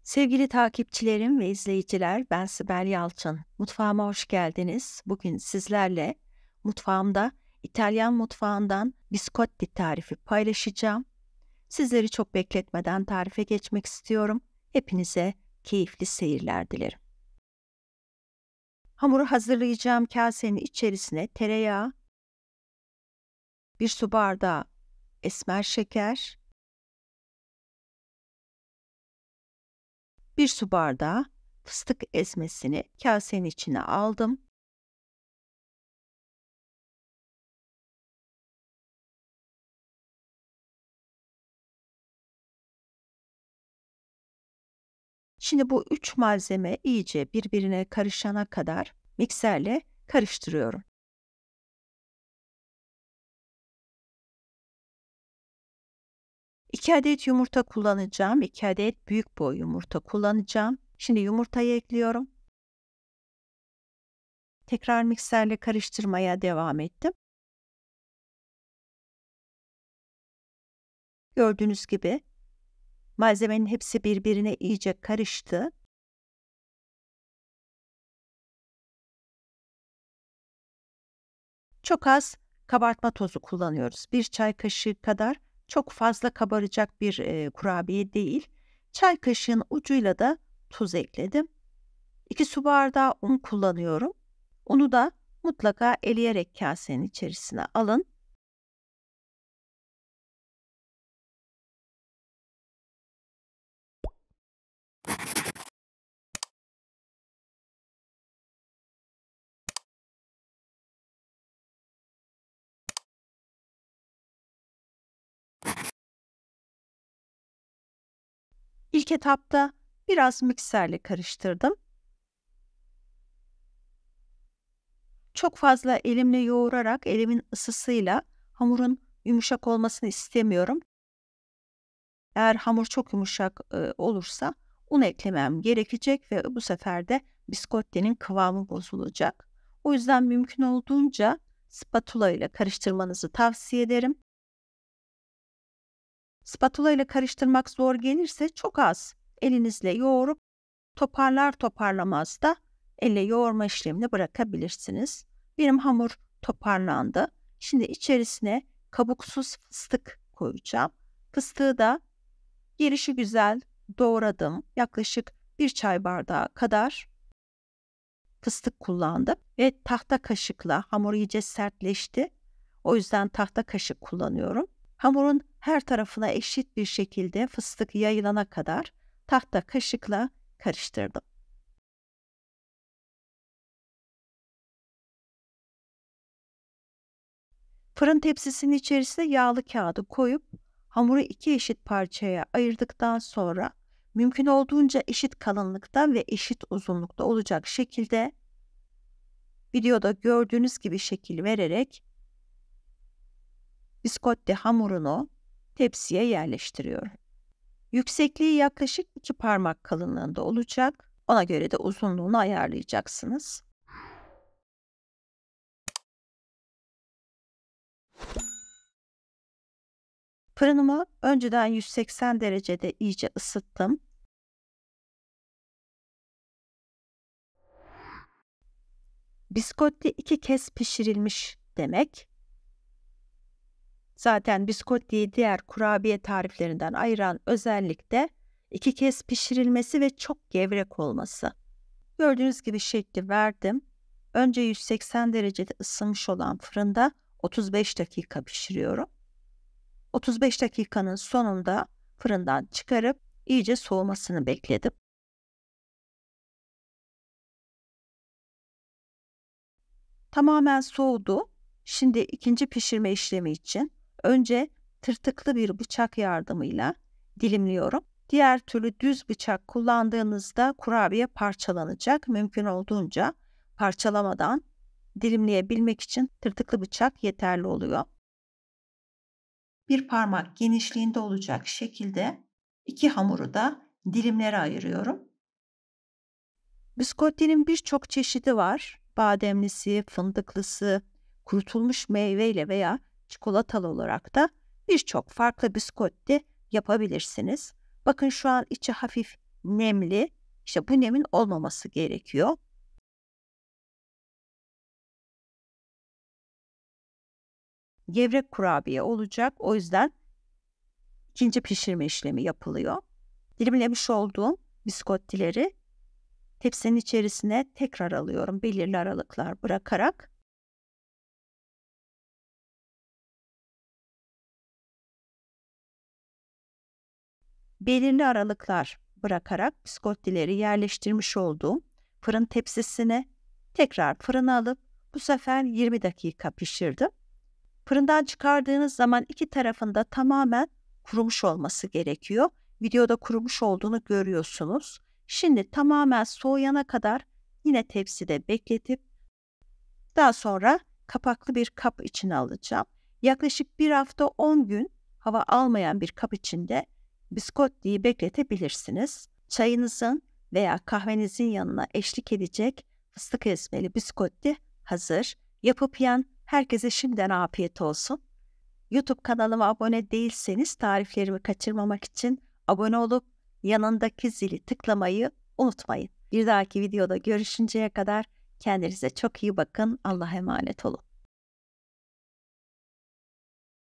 Sevgili takipçilerim ve izleyiciler, ben Sibel Yalçın. Mutfağıma hoş geldiniz. Bugün sizlerle mutfağımda İtalyan mutfağından biscotti tarifi paylaşacağım. Sizleri çok bekletmeden tarife geçmek istiyorum. Hepinize keyifli seyirler dilerim. Hamuru hazırlayacağım kasenin içerisine tereyağı, 1 su bardağı esmer şeker, 1 su bardağı fıstık ezmesini kasenin içine aldım. Şimdi bu 3 malzeme iyice birbirine karışana kadar mikserle karıştırıyorum. 2 adet yumurta kullanacağım. 2 adet büyük boy yumurta kullanacağım. Şimdi yumurtayı ekliyorum. Tekrar mikserle karıştırmaya devam ettim. Gördüğünüz gibi malzemenin hepsi birbirine iyice karıştı. Çok az kabartma tozu kullanıyoruz. 1 çay kaşığı kadar, çok fazla kabaracak bir kurabiye değil. Çay kaşığının ucuyla da tuz ekledim. 2 su bardağı un kullanıyorum. Unu da mutlaka eleyerek kasenin içerisine alın. İlk etapta biraz mikserle karıştırdım. Çok fazla elimle yoğurarak elimin ısısıyla hamurun yumuşak olmasını istemiyorum. Eğer hamur çok yumuşak olursa un eklemem gerekecek ve bu sefer de biscottinin kıvamı bozulacak. O yüzden mümkün olduğunca spatula ile karıştırmanızı tavsiye ederim. Spatula ile karıştırmak zor gelirse çok az elinizle yoğurup toparlar toparlamaz da elle yoğurma işlemini bırakabilirsiniz. Benim hamur toparlandı. Şimdi içerisine kabuksuz fıstık koyacağım. Fıstığı da gelişigüzel doğradım. Yaklaşık 1 çay bardağı kadar fıstık kullandım ve tahta kaşıkla hamur iyice sertleşti. O yüzden tahta kaşık kullanıyorum. Hamurun her tarafına eşit bir şekilde fıstık yayılana kadar tahta kaşıkla karıştırdım. Fırın tepsisinin içerisine yağlı kağıdı koyup hamuru 2 eşit parçaya ayırdıktan sonra mümkün olduğunca eşit kalınlıkta ve eşit uzunlukta olacak şekilde videoda gördüğünüz gibi şekil vererek biscotti hamurunu tepsiye yerleştiriyorum. Yüksekliği yaklaşık 2 parmak kalınlığında olacak. Ona göre de uzunluğunu ayarlayacaksınız. Fırınımı önceden 180 derecede iyice ısıttım. Biscotti 2 kez pişirilmiş demek. Zaten biscottiyi diğer kurabiye tariflerinden ayıran özellik de 2 kez pişirilmesi ve çok gevrek olması. Gördüğünüz gibi şekli verdim. Önce 180 derecede ısınmış olan fırında 35 dakika pişiriyorum. 35 dakikanın sonunda fırından çıkarıp iyice soğumasını bekledim. Tamamen soğudu. Şimdi ikinci pişirme işlemi için önce tırtıklı bir bıçak yardımıyla dilimliyorum. Diğer türlü düz bıçak kullandığınızda kurabiye parçalanacak. Mümkün olduğunca parçalamadan dilimleyebilmek için tırtıklı bıçak yeterli oluyor. Bir parmak genişliğinde olacak şekilde 2 hamuru da dilimlere ayırıyorum. Biscottinin birçok çeşidi var. Bademlisi, fındıklısı, kurutulmuş meyveyle veya çikolatalı olarak da birçok farklı biscotti yapabilirsiniz. Bakın şu an içi hafif nemli. İşte bu nemin olmaması gerekiyor. Gevrek kurabiye olacak. O yüzden ikinci pişirme işlemi yapılıyor. Dilimlemiş olduğum biskottileri tepsinin içerisine tekrar alıyorum belirli aralıklar bırakarak. Belirli aralıklar bırakarak biskottileri yerleştirmiş olduğum fırın tepsisine tekrar fırına alıp bu sefer 20 dakika pişirdim. Fırından çıkardığınız zaman iki tarafında tamamen kurumuş olması gerekiyor. Videoda kurumuş olduğunu görüyorsunuz. Şimdi tamamen soğuyana kadar yine tepside bekletip daha sonra kapaklı bir kap içine alacağım. Yaklaşık 1 hafta 10 gün hava almayan bir kap içinde biskottiyi bekletebilirsiniz. Çayınızın veya kahvenizin yanına eşlik edecek fıstık ezmeli biskotti hazır. Yapıp yiyen herkese şimdiden afiyet olsun. YouTube kanalıma abone değilseniz tariflerimi kaçırmamak için abone olup yanındaki zili tıklamayı unutmayın. Bir dahaki videoda görüşünceye kadar kendinize çok iyi bakın. Allah'a emanet olun.